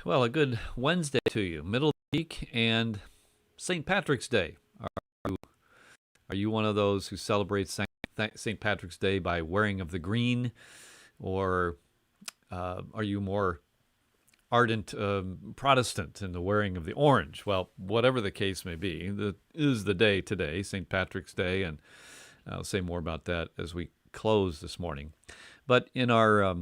Well, a good Wednesday to you, middle of the week, and St. Patrick's Day. You, are you one of those who celebrates St. Patrick's Day by wearing of the green, or are you more ardent Protestant in the wearing of the orange? Well, whatever the case may be, that is the day today, St. Patrick's Day, and I'll say more about that as we close this morning. But in our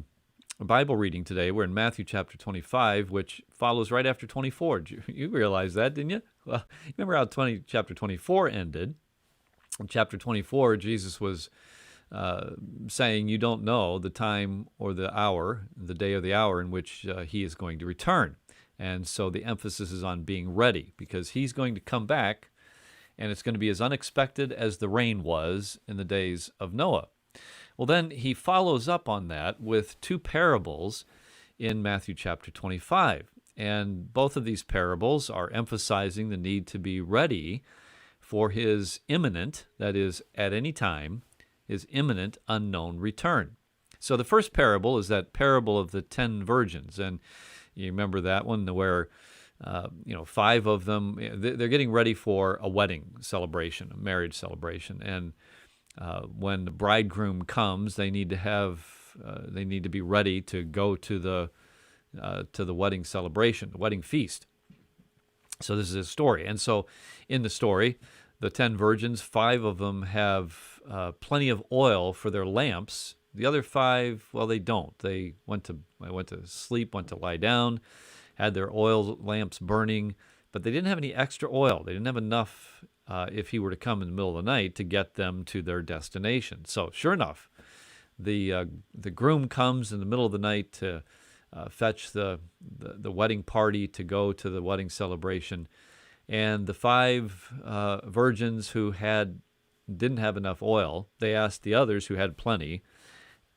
Bible reading today, we're in Matthew chapter 25, which follows right after 24. You realize that, didn't you? Well, you remember how chapter 24 ended. In chapter 24, Jesus was saying, you don't know the time or the hour, the day or the hour in which he is going to return. And so the emphasis is on being ready, because he's going to come back, and it's going to be as unexpected as the rain was in the days of Noah. Well, then he follows up on that with two parables in Matthew chapter 25. And both of these parables are emphasizing the need to be ready for his imminent, that is, at any time, his imminent unknown return. So the first parable is that parable of the 10 virgins. And you remember that one where, five of them, they're getting ready for a wedding celebration, a marriage celebration. And when the bridegroom comes, they need to be ready to go to the wedding celebration, the wedding feast. So this is a story. And so in the story, the 10 virgins, 5 of them have plenty of oil for their lamps. The other 5, well, they don't. They went to sleep, went to lie down, had their oil lamps burning, but they didn't have any extra oil. They didn't have enough if he were to come in the middle of the night to get them to their destination. So sure enough, the groom comes in the middle of the night to fetch the wedding party to go to the wedding celebration. And the 5 virgins who didn't have enough oil, they asked the others who had plenty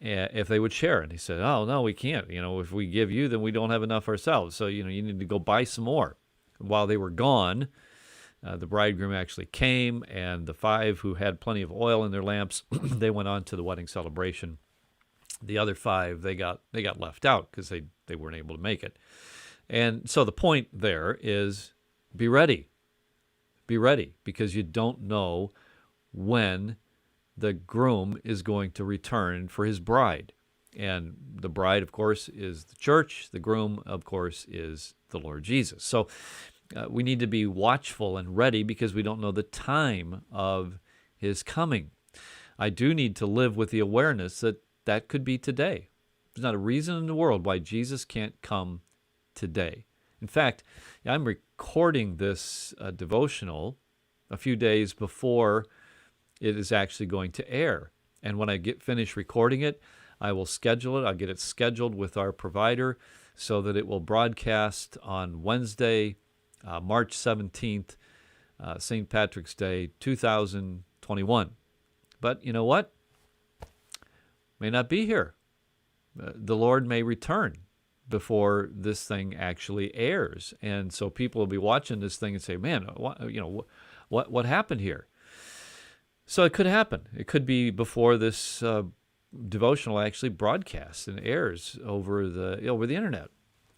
if they would share. And he said, "Oh, no, we can't. If we give you, then we don't have enough ourselves. So, you need to go buy some more." While they were gone, the bridegroom actually came, and the 5 who had plenty of oil in their lamps, they went on to the wedding celebration. The other 5, they got left out because they weren't able to make it. And so the point there is, be ready. Be ready, because you don't know when the groom is going to return for his bride. And the bride, of course, is the church. The groom, of course, is the Lord Jesus. So we need to be watchful and ready, because we don't know the time of his coming. I do need to live with the awareness that could be today. There's not a reason in the world why Jesus can't come today. In fact, I'm recording this devotional a few days before it is actually going to air. And when I get finished recording it, I will schedule it. I'll get it scheduled with our provider so that it will broadcast on Wednesday, March 17th, St. Patrick's Day, 2021. But you know what? May not be here. The Lord may return before this thing actually airs. And so people will be watching this thing and say, "Man, what happened here?" So it could happen. It could be before this devotional actually broadcasts and airs over the internet.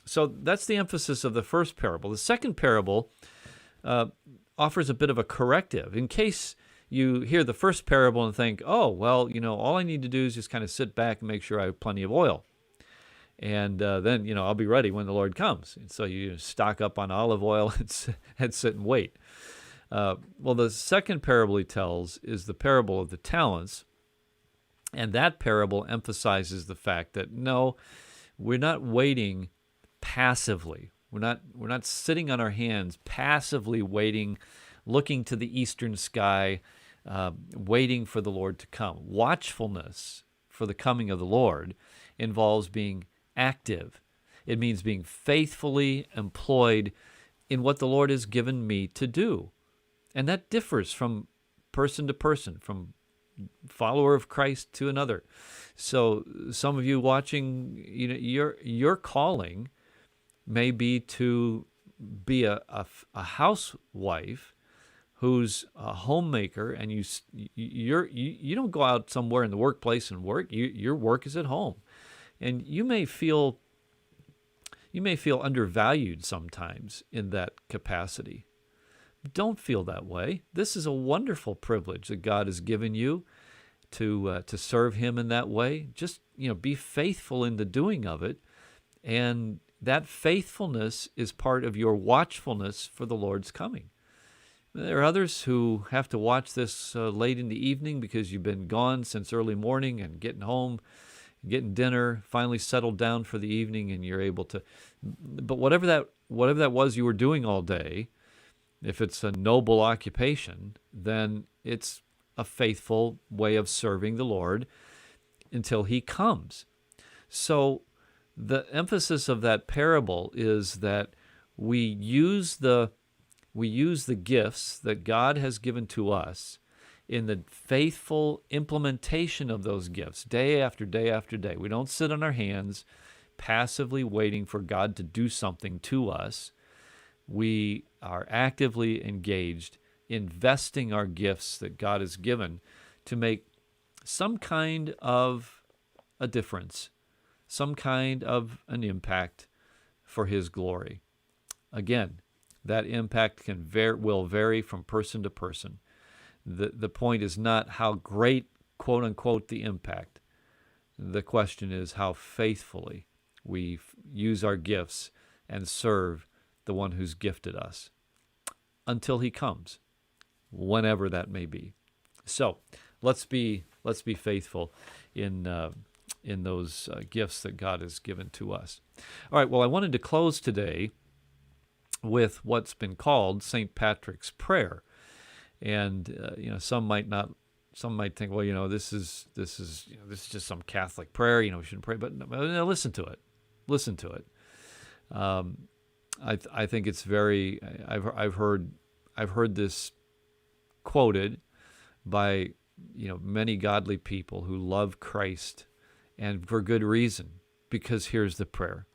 So that's the emphasis of the first parable. The second parable offers a bit of a corrective. In case you hear the first parable and think, "Oh, well, all I need to do is just kind of sit back and make sure I have plenty of oil. And then, I'll be ready when the Lord comes." And so you stock up on olive oil and sit and wait. Well, the second parable he tells is the parable of the talents. And that parable emphasizes the fact that, no, we're not waiting passively. We're not sitting on our hands passively waiting, looking to the eastern sky, waiting for the Lord to come. Watchfulness for the coming of the Lord involves being active. It means being faithfully employed in what the Lord has given me to do. And that differs from person to person, from follower of Christ to another. So some of you watching, your calling may be to be a housewife who's a homemaker, and you don't go out somewhere in the workplace and work. Your work is at home. And you may feel You may feel undervalued sometimes in that capacity. Don't feel that way. This is a wonderful privilege that God has given you to serve Him in that way. Just be faithful in the doing of it, and that faithfulness is part of your watchfulness for the Lord's coming. There are others who have to watch this late in the evening because you've been gone since early morning and getting home, getting dinner, finally settled down for the evening, and you're able to. But whatever that was you were doing all day, if it's a noble occupation, then it's a faithful way of serving the Lord until He comes. So the emphasis of that parable is that we use the gifts that God has given to us in the faithful implementation of those gifts day after day after day. We don't sit on our hands passively waiting for God to do something to us. We are actively engaged, investing our gifts that God has given to make some kind of a difference, some kind of an impact for His glory. Again, that impact will vary from person to person. The point is not how great, quote unquote, the impact. The question is how faithfully we use our gifts and serve the one who's gifted us until He comes, whenever that may be. So let's be faithful in those gifts that God has given to us. All right. Well, I wanted to close today with what's been called St. Patrick's Prayer, and some might think, well, this is just some Catholic prayer. We shouldn't pray, but no, listen to it. Listen to it. I think it's very. I've heard this quoted by many godly people who love Christ, and for good reason. Because here's the prayer: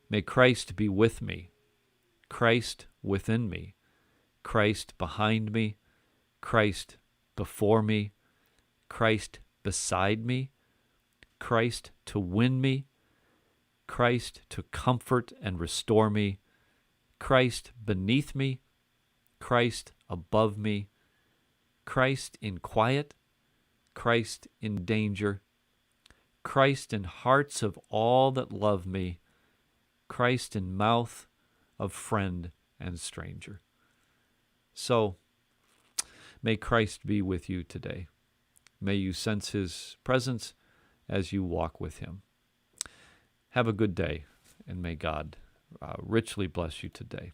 May Christ be with me, Christ within me, Christ behind me, Christ before me, Christ beside me, Christ to win me, Christ to comfort and restore me, Christ beneath me, Christ above me, Christ in quiet, Christ in danger, Christ in hearts of all that love me, Christ in mouth of friend and stranger. So, may Christ be with you today. May you sense His presence as you walk with Him. Have a good day, and may God richly bless you today.